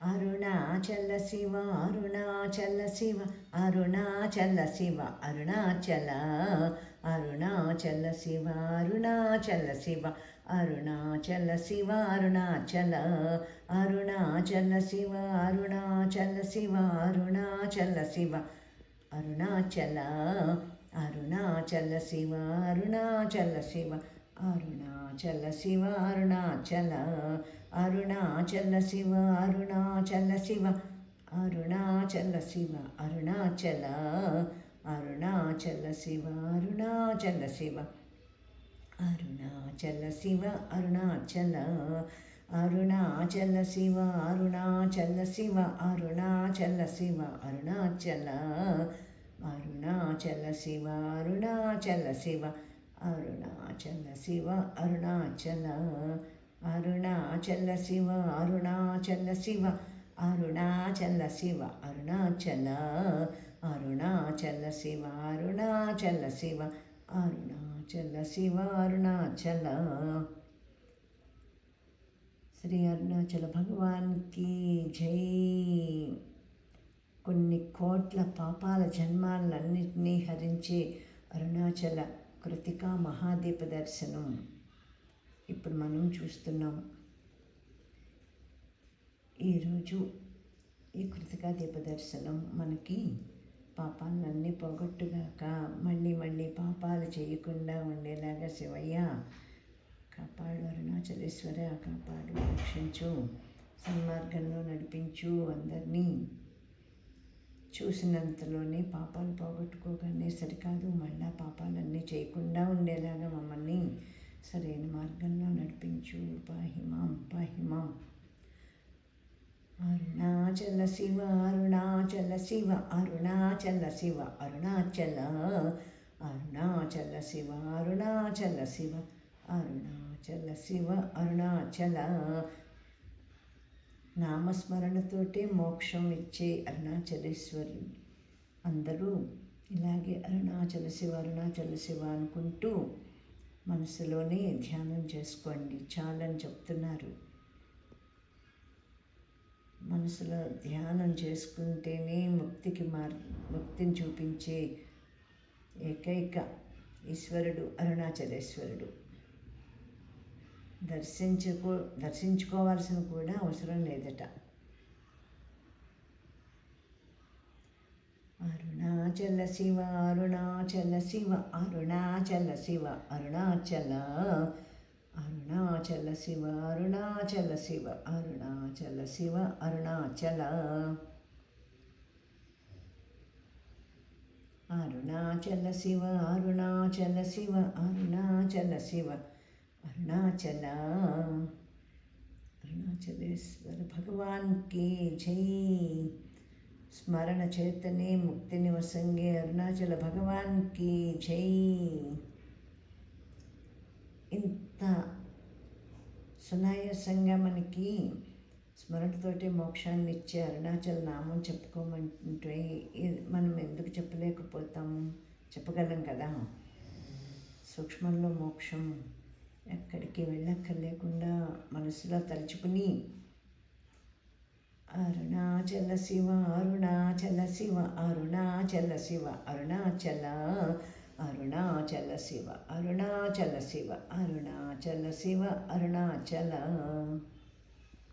అరుణాచల శివ అరుణాచల శివ అరుణాచల శివ అరుణాచల అరుణాచల శివ అరుణాచల శివ అరుణాచల శివ అరుణాచల అరుణాచల శివ అరుణాచల శివ అరుణాచల శివ అరుణాచల అరుణాచల శివ అరుణాచల శివ అరుణాచల శివ అరుణాచల అరుణాచల శివ అరుణాచల శివ అరుణాచల శివ అరుణాచల అరుణాచల శివ అరుణాచల శివ అరుణాచల శివ అరుణాచల అరుణాచల శివ అరుణాచల శివ అరుణాచల శివ అరుణాచల అరుణాచల శివ అరుణాచల శివ అరుణాచల శివ అరుణాచల అరుణాచల శివ అరుణాచల శివ అరుణాచల శివ అరుణాచల అరుణాచల శివ అరుణాచల శివ అరుణాచల శివ అరుణాచల. శ్రీ అరుణాచల భగవాన్కి జై. కొన్ని కోట్ల పాపాల జన్మాలన్నింటినీ హరించే అరుణాచల కృతికా మహాదీప దర్శనం ఇప్పుడు మనం చూస్తున్నాం. ఈరోజు ఈ కృతికా దీప దర్శనం మనకి పాపాలన్నీ పోగొట్టుగాక, మళ్ళీ మళ్ళీ పాపాలు చేయకుండా ఉండేలాగా శివయ్య కాపాడు, అరుణాచలేశ్వర కాపాడు, రక్షించు, సన్మార్గంలో నడిపించు, అందరినీ చూసినంతలోనే పాపాలు పోగొట్టుకోగానే సరికాదు, మళ్ళా పాపాలన్నీ చేయకుండా ఉండేలాగా మమ్మల్ని సరైన మార్గంలో నడిపించు. పాహిమాం పాహిమాం. అరుణాచల శివ అరుణాచల శివ అరుణాచల శివ అరుణాచల అరుణాచల శివ అరుణాచల శివ అరుణాచల శివ అరుణాచల. నామస్మరణతోటే మోక్షం ఇచ్చే అరుణాచలేశ్వరుడు. అందరూ ఇలాగే అరుణాచల శివ అరుణాచల శివ అనుకుంటూ మనసులోనే ధ్యానం చేసుకోండి చాలని చెప్తున్నారు. మనసులో ధ్యానం చేసుకుంటేనే ముక్తిని చూపించే ఏకైక ఈశ్వరుడు అరుణాచలేశ్వరుడు. దర్శించుకోవాల్సిన కూడా అవసరం లేదట. అరుణాచల శివ అరుణాచల శివ అరుణాచల శివ అరుణాచల అరుణాచల శివ అరుణాచల శివ అరుణాచల శివ అరుణాచల అరుణాచల శివ అరుణాచల శివ అరుణాచల శివ అరుణాచల. అరుణాచలేశ్వర భగవాన్కి జై. స్మరణ చేతనే ముక్తిని వసంగే అరుణాచల భగవాన్కి జై. ఇంత సునాయాసంగా మనకి స్మరణతోటే మోక్షాన్ని ఇచ్చే అరుణాచల నామం చెప్పుకోమంటే మనం ఎందుకు చెప్పలేకపోతాము? చెప్పగలం కదా. సూక్ష్మంలో మోక్షం ఎక్కడికి వెళ్ళక్కర్లేకుండా మనసులో తలుచుకుని అరుణాచల శివ అరుణాచల శివ అరుణాచల శివ అరుణాచల అరుణాచల శివ అరుణాచల శివ అరుణాచల శివ అరుణాచల.